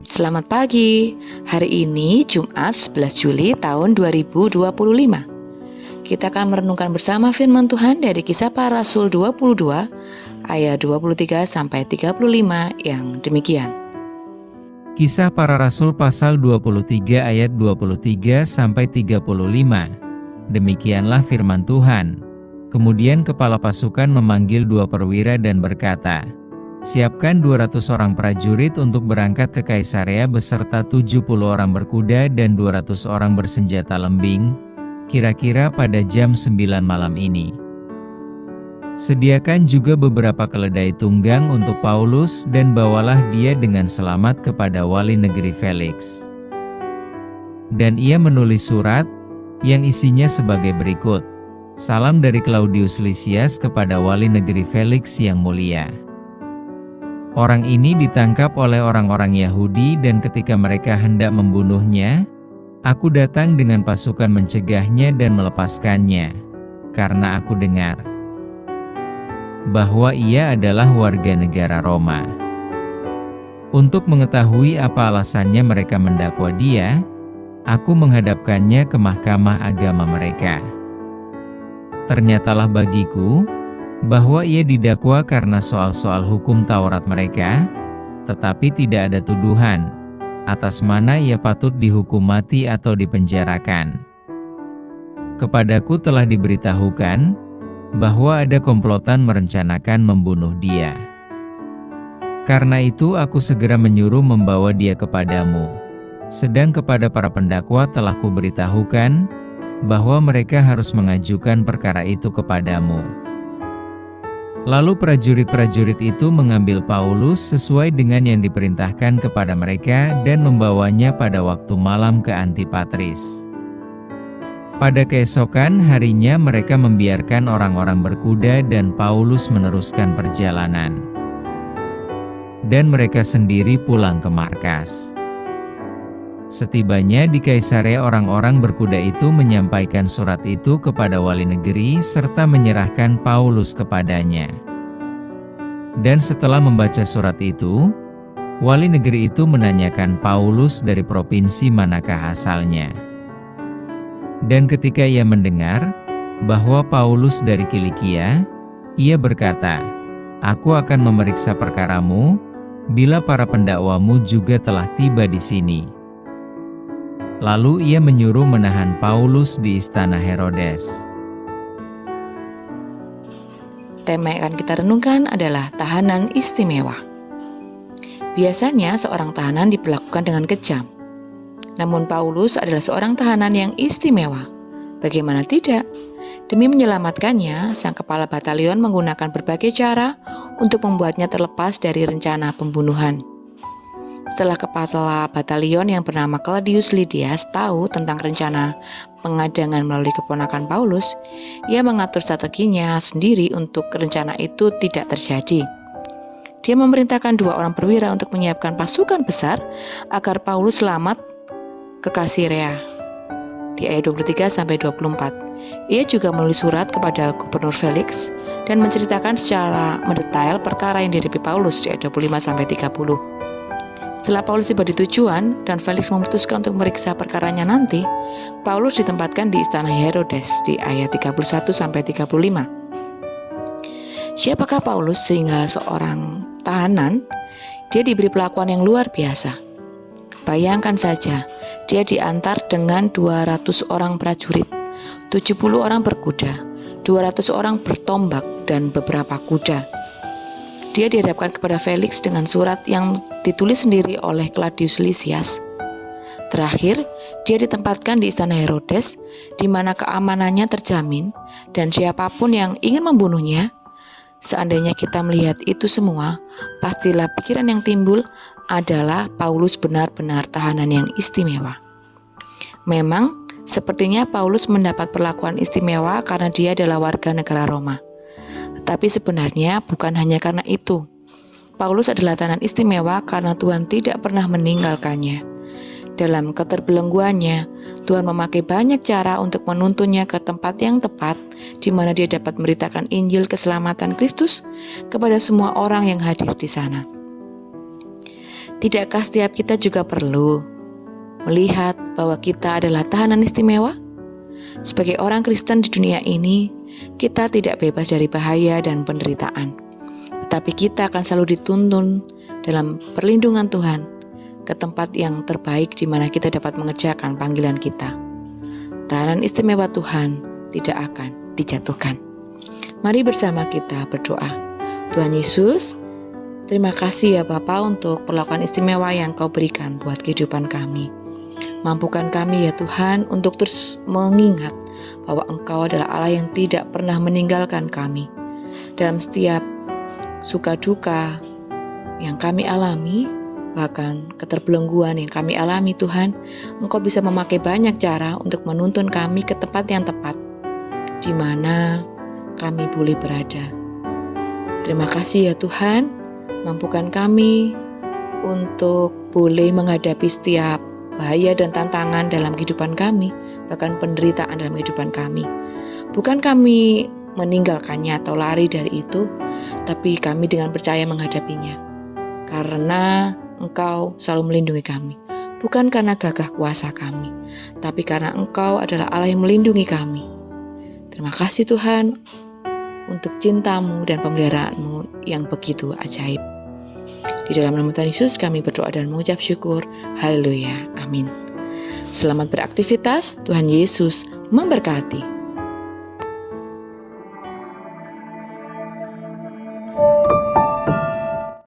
Selamat pagi, hari ini Jumat 11 Juli tahun 2025. Kita akan merenungkan bersama firman Tuhan dari Kisah Para Rasul 22 ayat 23-35 yang demikian. Kisah Para Rasul pasal 23 ayat 23-35. Demikianlah firman Tuhan. Kemudian kepala pasukan memanggil 2 perwira dan berkata, "Siapkan 200 orang prajurit untuk berangkat ke Kaisarea beserta 70 orang berkuda dan 200 orang bersenjata lembing, kira-kira pada jam 9 malam ini. Sediakan juga beberapa keledai tunggang untuk Paulus dan bawalah dia dengan selamat kepada wali negeri Felix." Dan ia menulis surat, yang isinya sebagai berikut. Salam dari Claudius Lysias kepada wali negeri Felix yang mulia. Orang ini ditangkap oleh orang-orang Yahudi dan ketika mereka hendak membunuhnya, aku datang dengan pasukan mencegahnya dan melepaskannya, karena aku dengar bahwa ia adalah warga negara Roma. Untuk mengetahui apa alasannya mereka mendakwa dia, aku menghadapkannya ke mahkamah agama mereka. Ternyatalah bagiku, bahwa ia didakwa karena soal-soal hukum Taurat mereka, tetapi tidak ada tuduhan, atas mana ia patut dihukum mati atau dipenjarakan. Kepadaku telah diberitahukan, bahwa ada komplotan merencanakan membunuh dia. Karena itu aku segera menyuruh membawa dia kepadamu. Sedang kepada para pendakwa telah kuberitahukan, bahwa mereka harus mengajukan perkara itu kepadamu. Lalu prajurit-prajurit itu mengambil Paulus sesuai dengan yang diperintahkan kepada mereka dan membawanya pada waktu malam ke Antipatris. Pada keesokan harinya mereka membiarkan orang-orang berkuda dan Paulus meneruskan perjalanan. Dan mereka sendiri pulang ke markas. Setibanya di Kaisarea, orang-orang berkuda itu menyampaikan surat itu kepada wali negeri serta menyerahkan Paulus kepadanya. Dan setelah membaca surat itu, wali negeri itu menanyakan Paulus dari provinsi manakah asalnya. Dan ketika ia mendengar bahwa Paulus dari Kilikia, ia berkata, "Aku akan memeriksa perkaramu, bila para pendakwamu juga telah tiba di sini." Lalu ia menyuruh menahan Paulus di istana Herodes. Tema yang akan kita renungkan adalah tahanan istimewa. Biasanya seorang tahanan diperlakukan dengan kejam. Namun Paulus adalah seorang tahanan yang istimewa. Bagaimana tidak? Demi menyelamatkannya, sang kepala batalion menggunakan berbagai cara untuk membuatnya terlepas dari rencana pembunuhan. Setelah kepala batalion yang bernama Claudius Lysias tahu tentang rencana pengadangan melalui keponakan Paulus, ia mengatur strateginya sendiri untuk rencana itu tidak terjadi. Dia memerintahkan 2 orang perwira untuk menyiapkan pasukan besar agar Paulus selamat ke Kaisarea. Di ayat 23-24, ia juga menulis surat kepada Gubernur Felix dan menceritakan secara mendetail perkara yang dihadapi Paulus di ayat 25-30. Setelah Paulus tiba di tujuan dan Felix memutuskan untuk memeriksa perkaranya nanti, Paulus ditempatkan di istana Herodes di ayat 31-35. Siapakah Paulus sehingga seorang tahanan dia diberi perlakuan yang luar biasa? Bayangkan saja, dia diantar dengan 200 orang prajurit, 70 orang berkuda, 200 orang bertombak dan beberapa kuda. Dia dihadapkan kepada Felix dengan surat yang ditulis sendiri oleh Claudius Lysias. Terakhir, dia ditempatkan di istana Herodes, di mana keamanannya terjamin, dan siapapun yang ingin membunuhnya, seandainya kita melihat itu semua, pastilah pikiran yang timbul adalah Paulus benar-benar tahanan yang istimewa. Memang, sepertinya Paulus mendapat perlakuan istimewa karena dia adalah warga negara Roma. Tetapi sebenarnya bukan hanya karena itu. Paulus adalah tahanan istimewa karena Tuhan tidak pernah meninggalkannya. Dalam keterbelengguannya, Tuhan memakai banyak cara untuk menuntunnya ke tempat yang tepat, di mana dia dapat memberitakan Injil keselamatan Kristus kepada semua orang yang hadir di sana. Tidakkah setiap kita juga perlu melihat bahwa kita adalah tahanan istimewa? Sebagai orang Kristen di dunia ini, kita tidak bebas dari bahaya dan penderitaan, tetapi kita akan selalu dituntun dalam perlindungan Tuhan ke tempat yang terbaik di mana kita dapat mengerjakan panggilan kita. Tahanan istimewa Tuhan tidak akan dijatuhkan. Mari bersama kita berdoa. Tuhan Yesus, terima kasih ya Bapa untuk perlakuan istimewa yang Kau berikan buat kehidupan kami. Mampukan kami ya Tuhan untuk terus mengingat bahwa Engkau adalah Allah yang tidak pernah meninggalkan kami. Dalam setiap suka duka yang kami alami, bahkan keterbelengguan yang kami alami Tuhan, Engkau bisa memakai banyak cara untuk menuntun kami ke tempat yang tepat, di mana kami boleh berada. Terima kasih ya Tuhan, mampukan kami untuk boleh menghadapi setiap bahaya dan tantangan dalam kehidupan kami, bahkan penderitaan dalam kehidupan kami. Bukan kami meninggalkannya atau lari dari itu, tapi kami dengan percaya menghadapinya. Karena Engkau selalu melindungi kami, bukan karena gagah kuasa kami, tapi karena Engkau adalah Allah yang melindungi kami. Terima kasih Tuhan untuk cinta-Mu dan pemeliharaan-Mu yang begitu ajaib. Di dalam nama Tuhan Yesus kami berdoa dan mengucap syukur. Haleluya, amin. Selamat beraktivitas, Tuhan Yesus memberkati.